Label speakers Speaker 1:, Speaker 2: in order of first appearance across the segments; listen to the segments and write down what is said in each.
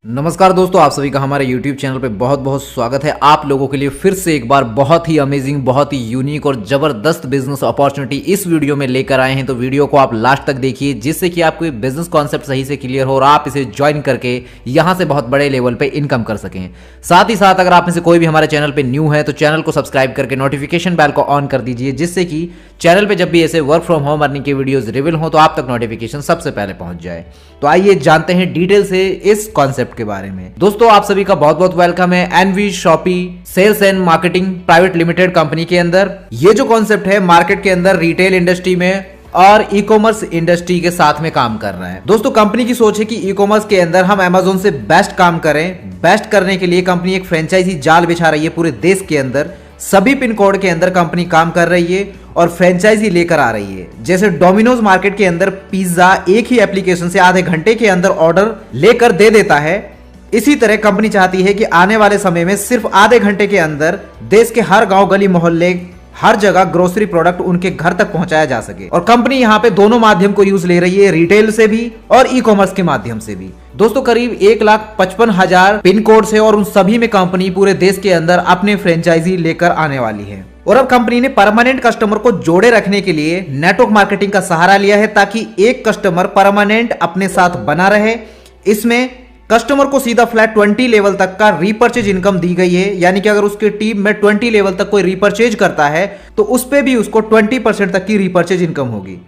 Speaker 1: नमस्कार दोस्तों, आप सभी का हमारे YouTube चैनल पे बहुत बहुत स्वागत है। आप लोगों के लिए फिर से एक बार बहुत ही अमेजिंग, बहुत ही यूनिक और ज़बरदस्त बिजनेस अपॉर्चुनिटी इस वीडियो में लेकर आए हैं। तो वीडियो को आप लास्ट तक देखिए, जिससे कि आपको बिजनेस कॉन्सेप्ट सही से क्लियर हो और आप इसे ज्वाइन करके यहाँ से बहुत बड़े लेवल पर इनकम कर सकें। साथ ही साथ अगर आप में से कोई भी हमारे चैनल पर न्यू है तो चैनल को सब्सक्राइब करके नोटिफिकेशन बेल को ऑन कर दीजिए, जिससे कि चैनल पे जब भी ऐसे वर्क फ्रॉम होम अर्निंग के वीडियोस रिवील हो तो आप तक नोटिफिकेशन सबसे पहले पहुंच जाए। तो आइए जानते हैं डिटेल से इस कॉन्सेप्ट के बारे में। दोस्तों, आप सभी का बहुत बहुत वेलकम है NV shoppe sales and marketing private limited company के अंदर। ये जो कॉन्सेप्ट है मार्केट के अंदर रिटेल इंडस्ट्री में और ई कॉमर्स इंडस्ट्री के साथ में काम कर रहा है। दोस्तों, कंपनी की सोच है कि ई कॉमर्स के अंदर हम अमेजोन से बेस्ट काम करें। बेस्ट करने के लिए कंपनी एक फ्रेंचाइजी जाल बिछा रही है पूरे देश के अंदर। सभी पिन कोड के अंदर कंपनी काम कर रही है और फ्रेंचाइजी लेकर आ रही है। जैसे डोमिनोज मार्केट के अंदर पिज्जा एक ही एप्लीकेशन से आधे घंटे के अंदर ऑर्डर लेकर दे देता है, इसी तरह कंपनी चाहती है कि आने वाले समय में सिर्फ आधे घंटे के अंदर देश के हर गांव गली मोहल्ले हर जगह ग्रोसरी प्रोडक्ट उनके घर तक पहुंचाया जा सके। और कंपनी यहां पे दोनों माध्यम को यूज ले रही है, रिटेल से भी और ई कॉमर्स के माध्यम से भी। दोस्तों, करीब 1,55,000 पिन कोड है और उन सभी में कंपनी पूरे देश के अंदर अपने फ्रेंचाइजी लेकर आने वाली है। और अब कंपनी ने परमानेंट कस्टमर को जोड़े रखने के लिए नेटवर्क मार्केटिंग का सहारा लिया है, ताकि एक कस्टमर परमानेंट अपने साथ बना रहे। इसमें कस्टमर को सीधा फ्लैट 20 लेवल तक का रीपर्चेज इनकम दी गई है, यानी कि अगर उसके टीम में 20 लेवल तक कोई रीपर्चेज करता है तो उस पे भी उसको 20% तक की रीपर्चेज इनकम होगी।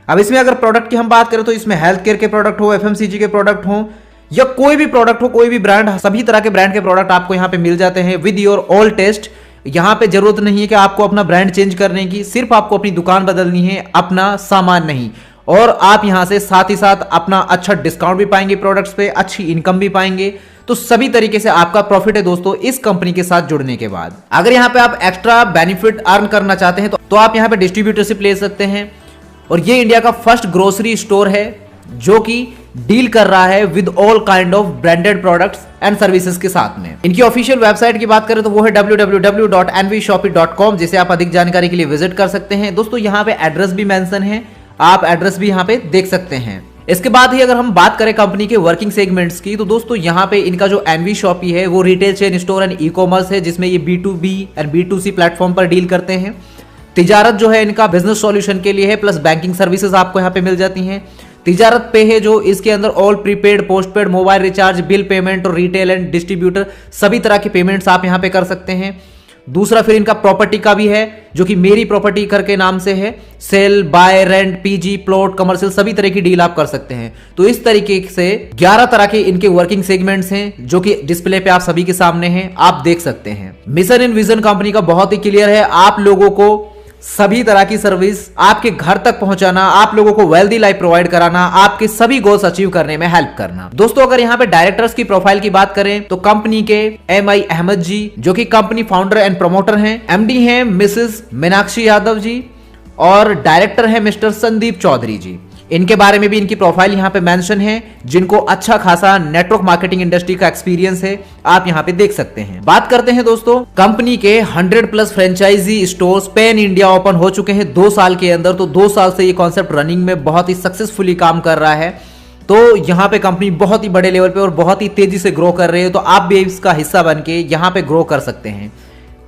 Speaker 1: अब इसमें अगर प्रोडक्ट की हम बात करें तो इसमें हेल्थ केयर के प्रोडक्ट हो, एफएमसीजी के प्रोडक्ट हो या कोई भी प्रोडक्ट हो, कोई भी ब्रांड, सभी तरह के ब्रांड के प्रोडक्ट आपको यहाँ पे मिल जाते हैं विद योर ऑल टेस्ट। यहाँ पे जरूरत नहीं है कि आपको अपना ब्रांड चेंज करने की, सिर्फ आपको अपनी दुकान बदलनी है, अपना सामान नहीं। और आप यहां से साथ ही साथ अपना अच्छा डिस्काउंट भी पाएंगे प्रोडक्ट्स पे, अच्छी इनकम भी पाएंगे। तो सभी तरीके से आपका प्रॉफिट है दोस्तों इस कंपनी के साथ जुड़ने के बाद। अगर यहां पे आप एक्स्ट्रा बेनिफिट अर्न करना चाहते हैं तो आप यहां पे डिस्ट्रीब्यूटरशिप ले सकते हैं। और ये इंडिया का फर्स्ट ग्रोसरी स्टोर है जो कि डील कर रहा है with all kind of branded products and services के साथ में। इनकी ऑफिशियल वेबसाइट की बात करें तो वो है www.nvshopee.com, जिसे आप अधिक जानकारी के लिए विजिट कर सकते हैं। दोस्तों, यहाँ पे एड्रेस भी मेंशन है, आप एड्रेस भी यहाँ पे देख सकते हैं। इसके बाद ही अगर हम बात करें कंपनी के वर्किंग सेगमेंट्स की तो दोस्तों यहाँ पे इनका जो एनवी शॉपी है वो retail chain store and e commerce है, जिसमें ये B2B एंड B2C प्लेटफॉर्म पर डील करते हैं। तिजारत जो है इनका बिजनेस सॉल्यूशन के लिए है, प्लस बैंकिंग सर्विसेज आपको यहाँ पे मिल जाती हैं। तिजारत पे है जो इसके अंदर all prepaid, postpaid, mobile recharge, bill payment और रिटेल एंड डिस्ट्रीब्यूटर सभी तरह के पेमेंट्स आप यहाँ पे कर सकते हैं। दूसरा फिर इनका प्रॉपर्टी का भी है जो कि मेरी प्रॉपर्टी करके नाम से है। Sale, buy, rent, PG, plot, commercial सभी तरह की डील आप कर सकते हैं। तो इस तरीके से 11 तरह के इनके वर्किंग सेगमेंट्स हैं जो कि डिस्प्ले पे आप सभी के सामने हैं, आप देख सकते हैं। मिशन एंड विजन कंपनी का बहुत ही क्लियर है, आप लोगों को सभी तरह की सर्विस आपके घर तक पहुंचाना, आप लोगों को वेल्दी लाइफ प्रोवाइड कराना, आपके सभी गोल्स अचीव करने में हेल्प करना। दोस्तों, अगर यहाँ पे डायरेक्टर्स की प्रोफाइल की बात करें तो कंपनी के MI अहमद जी जो कि कंपनी फाउंडर एंड प्रमोटर हैं, MD हैं मिसेस मीनाक्षी यादव जी और डायरेक्टर है मिस्टर संदीप चौधरी जी। इनके बारे में भी इनकी प्रोफाइल यहाँ पे मेंशन है, जिनको अच्छा खासा नेटवर्क मार्केटिंग इंडस्ट्री का एक्सपीरियंस है, आप यहाँ पे देख सकते हैं। बात करते हैं दोस्तों, कंपनी के 100+ franchisee stores pan India open हो चुके हैं 2 साल के अंदर। तो 2 साल से ये कॉन्सेप्ट रनिंग में बहुत ही सक्सेसफुली काम कर रहा है। तो यहाँ पे कंपनी बहुत ही बड़े लेवल पे और बहुत ही तेजी से ग्रो कर रही है। तो आप भी इसका हिस्सा बन के यहाँ पे ग्रो कर सकते हैं।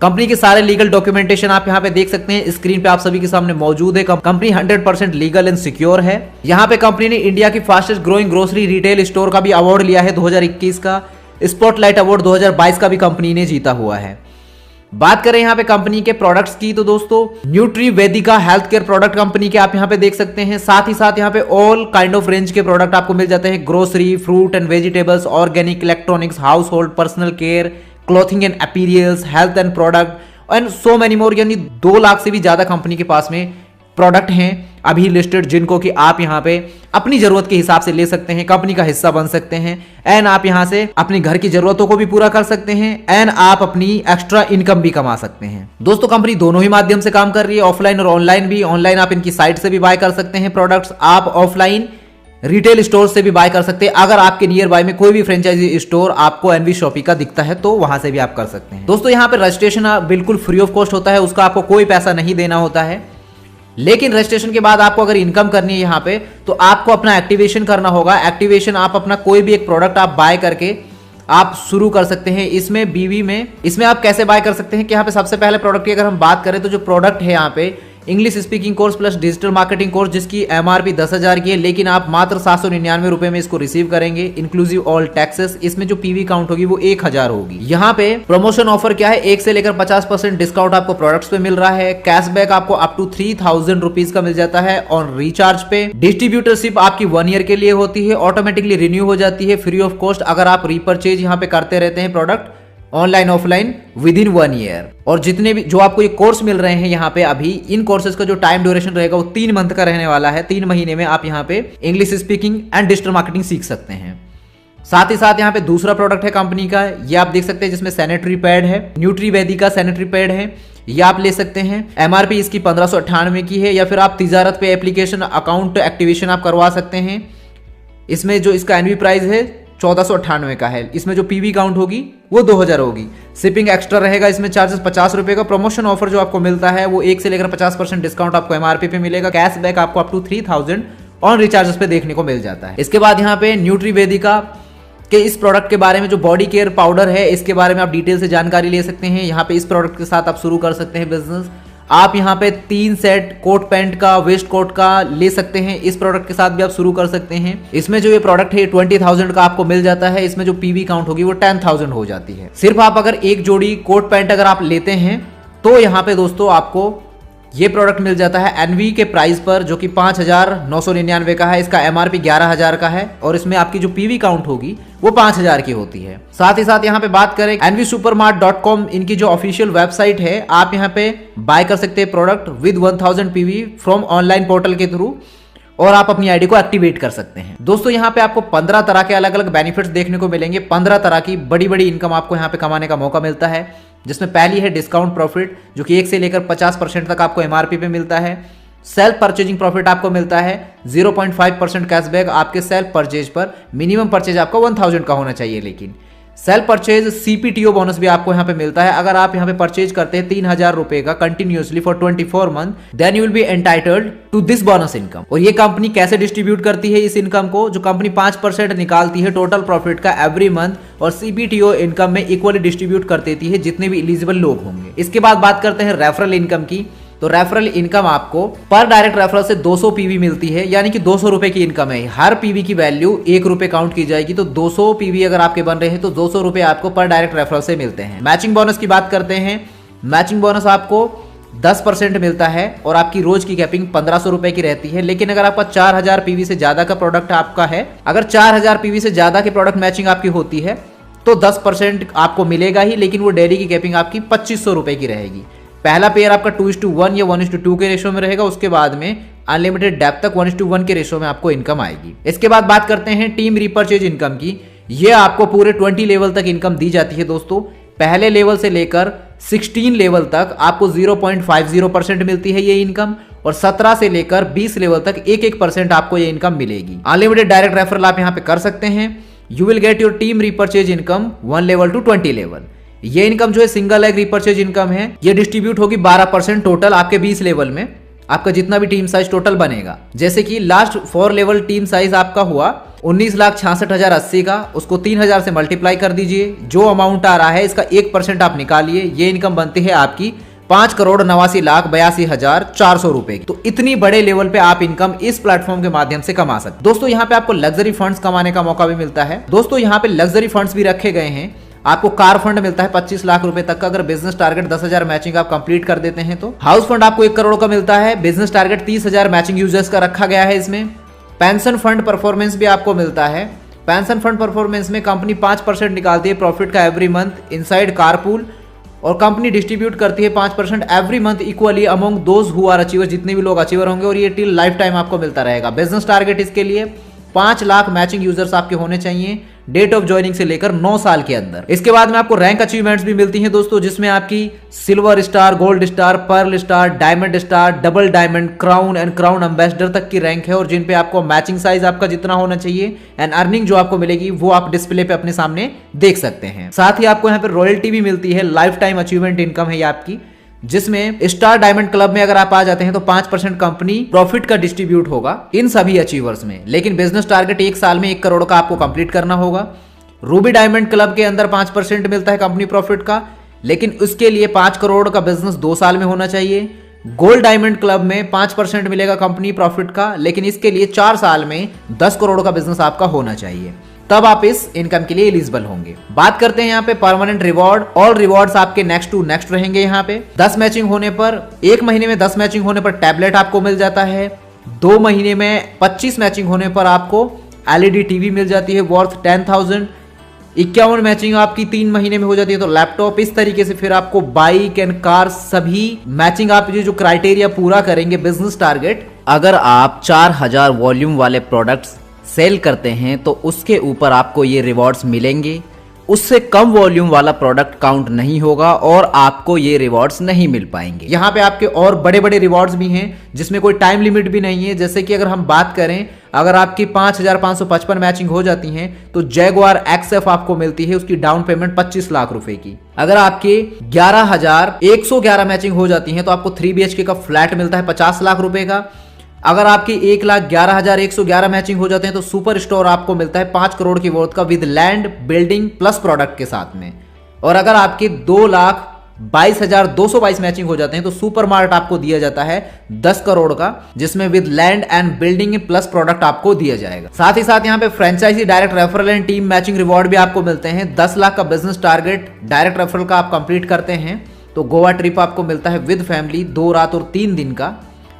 Speaker 1: कंपनी के सारे लीगल डॉक्यूमेंटेशन आप यहाँ पे देख सकते हैं, स्क्रीन पे आप सभी के सामने मौजूद है। कंपनी 100% लीगल एंड सिक्योर है। यहाँ पे कंपनी ने इंडिया की fastest growing grocery retail store का भी अवार्ड लिया है 2021 का। स्पॉटलाइट अवार्ड 2022 का भी कंपनी ने जीता हुआ है। बात करें यहाँ पे कंपनी के प्रोडक्ट्स की तो दोस्तों न्यूट्री वेदिका हेल्थ केयर प्रोडक्ट कंपनी के आप यहाँ पे देख सकते हैं। साथ ही साथ यहाँ पे ऑल काइंड ऑफ रेंज के प्रोडक्ट आपको मिल जाते हैं, grocery, fruit and vegetables, organic, electronics, household, personal care, clothing and apparels, health and product and so many more. यानी 2 लाख से भी ज्यादा कंपनी के पास में प्रोडक्ट हैं अभी लिस्टेड, जिनको कि आप यहाँ पे अपनी जरूरत के हिसाब से ले सकते हैं, कंपनी का हिस्सा बन सकते हैं एंड आप यहाँ से अपनी घर की जरूरतों को भी पूरा कर सकते हैं एंड आप अपनी एक्स्ट्रा इनकम भी कमा सकते हैं। दोस्तों, कंपनी दोनों ही माध्यम से काम कर रही है, ऑफलाइन और ऑनलाइन भी। ऑनलाइन आप इनकी साइट से भी बाय कर सकते हैं प्रोडक्ट्स, आप ऑफलाइन रिटेल स्टोर से भी बाय कर सकते हैं। अगर आपके नियर बाय में कोई भी फ्रेंचाइजी स्टोर आपको एनवी शॉपी का दिखता है तो वहां से भी आप कर सकते हैं। दोस्तों, यहाँ पे रजिस्ट्रेशन बिल्कुल फ्री ऑफ कॉस्ट होता है, उसका आपको कोई पैसा नहीं देना होता है। लेकिन रजिस्ट्रेशन के बाद आपको अगर इनकम करनी है यहाँ पे तो आपको अपना एक्टिवेशन करना होगा। एक्टिवेशन आप अपना कोई भी एक प्रोडक्ट आप बाय करके आप शुरू कर सकते हैं। इसमें आप कैसे बाय कर सकते हैं कि यहाँ पे सबसे पहले प्रोडक्ट की अगर हम बात करें तो जो प्रोडक्ट है यहाँ पे English speaking course plus digital marketing course, जिसकी एमआरपी 10,000 की है, लेकिन आप मात्र 799 रुपए में इसको रिसीव करेंगे इंक्लूसिव ऑल टैक्सेस। इसमें जो पीवी काउंट होगी वो 1000 होगी। यहाँ पे प्रमोशन ऑफर क्या है, 1 से लेकर 50% डिस्काउंट आपको प्रोडक्ट्स पे मिल रहा है। कैशबैक आपको अप टू 3000 रुपीज का मिल जाता है ऑन रिचार्ज पे। डिस्ट्रीब्यूटरशिप आपकी 1 ईयर के लिए होती है, ऑटोमेटिकली रिन्यू हो जाती है फ्री ऑफ कॉस्ट अगर आप रीपरचेज यहाँ पे करते रहते हैं product online offline with in 1 year. और जितने भी जो आपको ये कोर्स मिल रहे हैं यहाँ पे अभी, इन कोर्सेज का जो टाइम ड्यूरेशन रहेगा वो 3 मंथ का रहने वाला है। 3 महीने में आप यहाँ पे English speaking and digital marketing सीख सकते हैं। साथ ही साथ यहाँ पे दूसरा प्रोडक्ट है कंपनी का, ये आप देख सकते हैं, जिसमें सैनिटरी पैड है, न्यूट्रीवेदी का सैनिटरी पैड है, ये आप ले सकते हैं। एमआरपी इसकी 1598 की है, या फिर आप तिजारत पे एप्लीकेशन अकाउंट एक्टिवेशन आप करवा सकते हैं। इसमें जो इसका एनवी प्राइस है 1498 का है। इसमें जो पीवी काउंट होगी वो 2000 होगी। शिपिंग एक्स्ट्रा रहेगा, इसमें चार्जेस 50 रुपए का। प्रमोशन ऑफर जो आपको मिलता है वो 1 से लेकर 50% डिस्काउंट आपको एमआरपी पे मिलेगा। कैशबैक आपको अप टू 3000 ऑन रिचार्जेस पे देखने को मिल जाता है। इसके बाद यहाँ पे न्यूट्रीवेदिका के इस प्रोडक्ट के बारे में, जो बॉडी केयर पाउडर है, इसके बारे में आप डिटेल से जानकारी ले सकते हैं। यहाँ पे इस प्रोडक्ट के साथ आप शुरू कर सकते हैं बिजनेस। आप यहाँ पे 3 सेट कोट पैंट का, वेस्ट कोट का ले सकते हैं। इस प्रोडक्ट के साथ भी आप शुरू कर सकते हैं। इसमें जो ये प्रोडक्ट है 20,000 का आपको मिल जाता है। इसमें जो पीवी काउंट होगी वो 10,000 हो जाती है। सिर्फ आप अगर एक जोड़ी कोट पैंट अगर आप लेते हैं तो यहाँ पे दोस्तों आपको ये प्रोडक्ट मिल जाता है एनवी के प्राइस पर, जो कि 5,999 का है। इसका एमआरपी 11,000 का है और इसमें आपकी जो पीवी काउंट होगी वो 5,000 की होती है। साथ ही साथ यहाँ पे बात करें nvsupermart.com, इनकी जो ऑफिशियल वेबसाइट है, आप यहाँ पे बाय कर सकते हैं product with 1000 PV from online portal के थ्रू, और आप अपनी आईडी को एक्टिवेट कर सकते हैं। दोस्तों यहाँ पे आपको 15 तरह के अलग अलग बेनिफिट्स देखने को मिलेंगे। 15 तरह की बड़ी बड़ी इनकम आपको यहाँ पे कमाने का मौका मिलता है, जिसमें पहली है डिस्काउंट प्रॉफिट, जो कि 1 से लेकर 50% तक आपको एमआरपी पे मिलता है। सेल्फ परचेजिंग प्रॉफिट आपको मिलता है 0.5% कैशबैक आपके सेल्फ परचेज पर। मिनिमम परचेज आपका 1000 का होना चाहिए, लेकिन सेल्फ परचेज सीपीटीओ बोनस भी आपको यहाँ पे मिलता है। अगर आप यहाँ पे परचेज करते हैं 3000 रुपए का continuously for 24 month, then you will be entitled to this bonus income. और ये कंपनी कैसे डिस्ट्रीब्यूट करती है इस इनकम को, जो कंपनी 5% निकालती है टोटल प्रॉफिट का एवरी मंथ, और सीपीटीओ इनकम में इक्वली डिस्ट्रीब्यूट कर देती है जितने भी एलिजिबल लोग होंगे। इसके बाद बात करते हैं रेफरल इनकम की। तो रेफरल इनकम आपको पर डायरेक्ट रेफरल से 200 पीवी मिलती है, यानी कि 200 रुपए की इनकम है। हर पीवी की वैल्यू 1 रुपए काउंट की जाएगी, तो 200 पीवी अगर आपके बन रहे हैं तो 200 रुपए आपको पर डायरेक्ट रेफरल से मिलते हैं। मैचिंग बोनस की बात करते हैं। मैचिंग बोनस आपको 10% मिलता है और आपकी रोज की कैपिंग 1500 रुपए की रहती है। लेकिन अगर आपका 4000 पीवी से ज्यादा का प्रोडक्ट आपका है, अगर 4000 पीवी से ज्यादा की प्रोडक्ट मैचिंग आपकी होती है तो 10% आपको मिलेगा ही, लेकिन वो डेली की कैपिंग आपकी 2500 रुपए की रहेगी। पहला पेयर आपका 2:1 या 1:2 के रेशो में रहेगा। उसके बाद में अनलिमिटेड डेप्थ तक 1:1 के रेशो में आपको इनकम आएगी। इसके बाद बात करते हैं टीम रीपरचेज इनकम की। ये आपको पूरे 20 लेवल तक इनकम दी जाती है दोस्तों। पहले लेवल से लेकर 16 लेवल तक आपको 0.50% मिलती है ये इनकम, और 17 से लेकर 20 लेवल तक 1% आपको ये इनकम मिलेगी। अनलिमिटेड डायरेक्ट रेफरल आप यहाँ पे कर सकते हैं। You will get your team repurchase income 1 level to 20 level. ये इनकम जो है सिंगल लेग रिपर्चेज इनकम है, ये डिस्ट्रीब्यूट होगी 12% टोटल आपके 20 लेवल में। आपका जितना भी टीम साइज टोटल बनेगा, जैसे कि लास्ट 4 लेवल टीम साइज आपका हुआ 19,66,080 का, उसको 3000 से मल्टीप्लाई कर दीजिए। जो अमाउंट आ रहा है इसका 1% आप निकालिए। ये इनकम बनती है आपकी 5,89,82,400 रुपए की। तो इतनी बड़े लेवल पे आप इनकम इस प्लेटफॉर्म के माध्यम से कमा सकते। दोस्तों यहाँ पे आपको लग्जरी फंड्स कमाने का मौका भी मिलता है। दोस्तों यहाँ पे लग्जरी फंड्स भी रखे गए हैं। आपको कार फंड मिलता है 25 लाख रुपए तक का, अगर बिजनेस टारगेट 10,000 मैचिंग आप कंप्लीट कर देते हैं तो। हाउस फंड आपको 1 करोड़ का मिलता है। बिजनेस टारगेट 30,000 मैचिंग यूजर्स का रखा गया है इसमें। पेंशन फंड परफॉर्मेंस भी आपको मिलता है। पेंशन फंड परफॉर्मेंस में कंपनी 5% निकालती है प्रॉफिट का एवरी मंथ इनसाइड कारपूल, और कंपनी डिस्ट्रीब्यूट करती है 5% every month equally among those who are achiever, जितने भी लोग अचीवर होंगे, और ये टिल लाइफ टाइम आपको मिलता रहेगा। बिजनेस टारगेट इसके लिए 5 लाख मैचिंग यूजर्स आपके होने चाहिए डेट ऑफ ज्वाइनिंग से लेकर 9 साल के अंदर। इसके बाद में आपको रैंक अचीवमेंट्स भी मिलती हैं दोस्तों, जिसमें आपकी silver star, gold star, pearl star, diamond star, double diamond, crown and crown ambassador तक की रैंक है, और जिन पे आपको मैचिंग साइज आपका जितना होना चाहिए एंड अर्निंग जो आपको मिलेगी वो आप डिस्प्ले पे अपने सामने देख सकते हैं। साथ ही आपको यहाँ पे रॉयल्टी भी मिलती है। लाइफ टाइम अचीवमेंट इनकम है ये आपकी, जिसमें स्टार डायमंड क्लब में अगर आप आ जाते हैं तो 5% कंपनी प्रॉफिट का डिस्ट्रीब्यूट होगा इन सभी अचीवर्स में। लेकिन बिजनेस टारगेट 1 साल में 1 करोड़ का आपको कंप्लीट करना होगा। रूबी डायमंड क्लब के अंदर 5% मिलता है कंपनी प्रॉफिट का, लेकिन उसके लिए 5 करोड़ का बिजनेस 2 साल में होना चाहिए। गोल्ड डायमंड क्लब में 5% मिलेगा कंपनी प्रॉफिट का, लेकिन इसके लिए 4 साल में 10 करोड़ का बिजनेस आपका होना चाहिए, तब आप इस इनकम के लिए एलिजिबल होंगे। बात करते हैं यहाँ पे परमानेंट रिवॉर्ड। ऑल रिवॉर्ड्स आपके नेक्स्ट टू नेक्स्ट रहेंगे। यहाँ पे 10 मैचिंग होने पर, 1 महीने में 10 मैचिंग होने पर टैबलेट आपको मिल जाता है। 2 महीने में 25 मैचिंग होने पर आपको एलईडी टीवी मिल जाती है वर्थ 10,000। 51 मैचिंग आपकी 3 महीने में हो जाती है तो लैपटॉप। इस तरीके से फिर आपको बाइक एंड कार सभी मैचिंग आप जो क्राइटेरिया पूरा करेंगे बिजनेस टारगेट, अगर आप 4000 वॉल्यूम वाले प्रोडक्ट्स सेल करते हैं तो उसके ऊपर आपको ये रिवॉर्ड्स मिलेंगे। उससे कम वॉल्यूम वाला प्रोडक्ट काउंट नहीं होगा और आपको ये रिवॉर्ड्स नहीं मिल पाएंगे। यहाँ पे आपके और बड़े बड़े रिवॉर्ड्स भी हैं जिसमें कोई टाइम लिमिट भी नहीं है। जैसे कि अगर हम बात करें, अगर आपकी 5555 मैचिंग हो जाती हैं तो जैगुआर XF आपको मिलती है, उसकी डाउन पेमेंट 25 लाख रुपए की। अगर आपके 11,111 मैचिंग हो जाती हैं तो आपको 3 BHK का फ्लैट मिलता है 50 लाख रुपए का। अगर आपकी 1,11,111 मैचिंग हो जाते हैं तो सुपर स्टोर आपको मिलता है 5 करोड़ की वर्थ का with land, building plus product के साथ में। और अगर आपके 2,22,222 मैचिंग हो जाते हैं तो सुपर मार्ट आपको दिया जाता है 10 करोड़ का, जिसमें with land and building plus product आपको दिया जाएगा। साथ ही साथ यहाँ पे franchisee, direct referral and team matching reward भी आपको मिलते हैं। 10 लाख का बिजनेस टारगेट डायरेक्ट रेफरल का आप कंप्लीट करते हैं तो गोवा ट्रिप आपको मिलता है विद फैमिली 2 रात और 3 दिन का।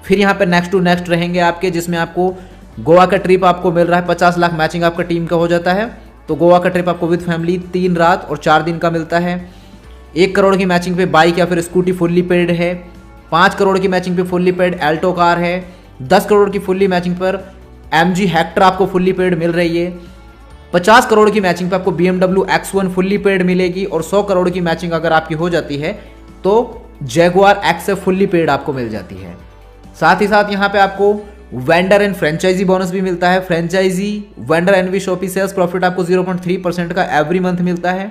Speaker 1: फिर यहाँ पे नेक्स्ट टू नेक्स्ट रहेंगे आपके, जिसमें आपको गोवा का ट्रिप आपको मिल रहा है 50 लाख मैचिंग आपका टीम का हो जाता है तो गोवा का ट्रिप आपको विद फैमिली 3 रात और 4 दिन का मिलता है। 1 करोड़ की मैचिंग पे बाइक या फिर स्कूटी फुल्ली पेड है। 5 करोड़ की मैचिंग पे फुल्ली पेड एल्टो कार है। 10 करोड़ की फुल्ली मैचिंग पर MG हेक्टर आपको फुल्ली पेड मिल रही है। 50 करोड़ की मैचिंग पे आपको BMW X1 फुल्ली पेड मिलेगी और 100 करोड़ की मैचिंग अगर आपकी हो जाती है तो जैगुआर XF फुल्ली पेड आपको मिल जाती है। साथ ही साथ यहाँ पे आपको वेंडर एंड फ्रेंचाइजी बोनस भी मिलता है। Franchisee, vendor and shoppe sales profit आपको 0.3% का एवरी मंथ मिलता है।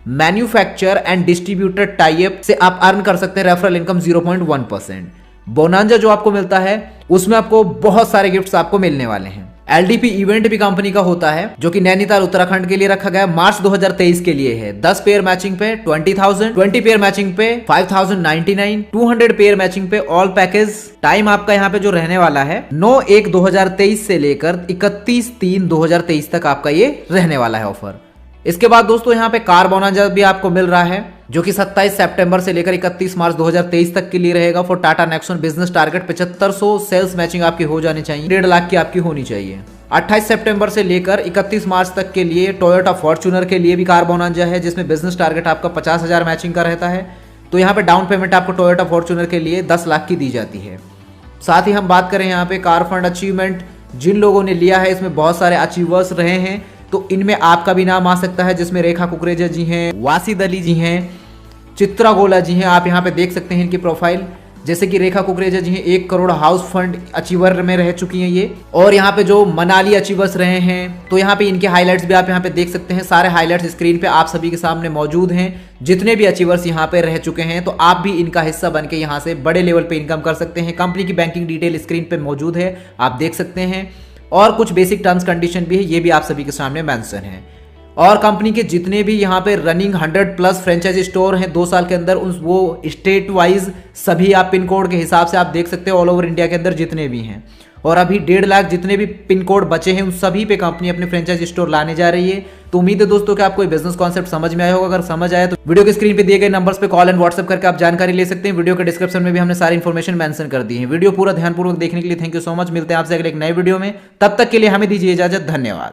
Speaker 1: मैन्युफैक्चर एंड डिस्ट्रीब्यूटर टाइप से आप अर्न कर सकते हैं रेफरल इनकम 0.1%। बोनांजा जो आपको मिलता है उसमें आपको बहुत सारे गिफ्ट्स आपको मिलने वाले हैं। LDP इवेंट भी कंपनी का होता है जो कि नैनीताल उत्तराखंड के लिए रखा गया, मार्च 2023 के लिए है। 10 पेयर मैचिंग पे 20,000, 20 पेयर मैचिंग पे 5,099, 200 पेयर मैचिंग पे ऑल पैकेज। टाइम आपका यहाँ पे जो रहने वाला है 9/1/2023 से लेकर 31/3/2023 तक आपका ये रहने वाला है ऑफर। इसके बाद दोस्तों यहाँ पे कार बोनांजा भी आपको मिल रहा है जो कि 27 सितंबर से लेकर 31 मार्च 2023 तक के लिए रहेगा। For Tata Nexon business target 7500 sales matching आपकी हो जानी चाहिए, 1.5 लाख की आपकी होनी चाहिए। 28 सितंबर से लेकर 31 मार्च तक के लिए टोयोटा फॉर्च्यूनर के लिए भी कार बोनांजा है जिसमें बिजनेस टारगेट आपका 50,000 मैचिंग का रहता है। तो यहाँ पे डाउन पेमेंट आपको टोयोटा फॉर्च्यूनर के लिए 10 लाख की दी जाती है। साथ ही हम बात करें यहाँ पे कार फंड अचीवमेंट जिन लोगों ने लिया है, इसमें बहुत सारे अचीवर्स रहे हैं तो इनमें आपका भी नाम आ सकता है, जिसमें रेखा कुकरेजा जी हैं, वासिद अली जी हैं, चित्रा गोला जी हैं। आप यहाँ पे देख सकते हैं इनकी प्रोफाइल। जैसे कि रेखा कुकरेजा जी हैं 1 करोड़ हाउस फंड अचीवर में रह चुकी हैं ये। और यहाँ पे जो मनाली अचीवर्स रहे हैं तो यहाँ पे इनके हाइलाइट्स भी आप यहाँ पे देख सकते हैं। सारे हाइलाइट्स स्क्रीन पे आप सभी के सामने मौजूद हैं। जितने भी अचीवर्स यहाँ पे रह चुके हैं तो आप भी इनका हिस्सा बन के यहाँ से बड़े लेवल पे इनकम कर सकते हैं। कंपनी की बैंकिंग डिटेल स्क्रीन पे मौजूद है, आप देख सकते हैं। और कुछ बेसिक टर्म्स कंडीशन भी है, ये भी आप सभी के सामने मेंशन है। और कंपनी के जितने भी यहाँ पे रनिंग 100+ फ्रेंचाइजी स्टोर हैं 2 साल के अंदर, उन वो स्टेट वाइज सभी आप पिन कोड के हिसाब से आप देख सकते हैं ऑल ओवर इंडिया के अंदर जितने भी हैं। और अभी 1.5 लाख जितने भी पिन कोड बचे हैं उन सभी पे कंपनी अपने फ्रेंचाइजी स्टोर लाने जा रही है। तो उम्मीद है दोस्तों कि आपको ये बिजनेस कॉन्सेप्ट समझ में आया होगा। अगर समझ आया तो वीडियो के स्क्रीन पे दिए गए नंबर्स पे कॉल एंड व्हाट्सएप करके आप जानकारी ले सकते हैं। वीडियो के डिस्क्रिप्शन में भी हमने सारी इन्फॉर्मेशन मेंशन कर दी है। वीडियो पूरा ध्यानपूर्वक देखने के लिए थैंक यू सो मच। मिलते हैं आपसे अगले एक नए वीडियो में, तब तक के लिए हमें दीजिए इजाजत। धन्यवाद।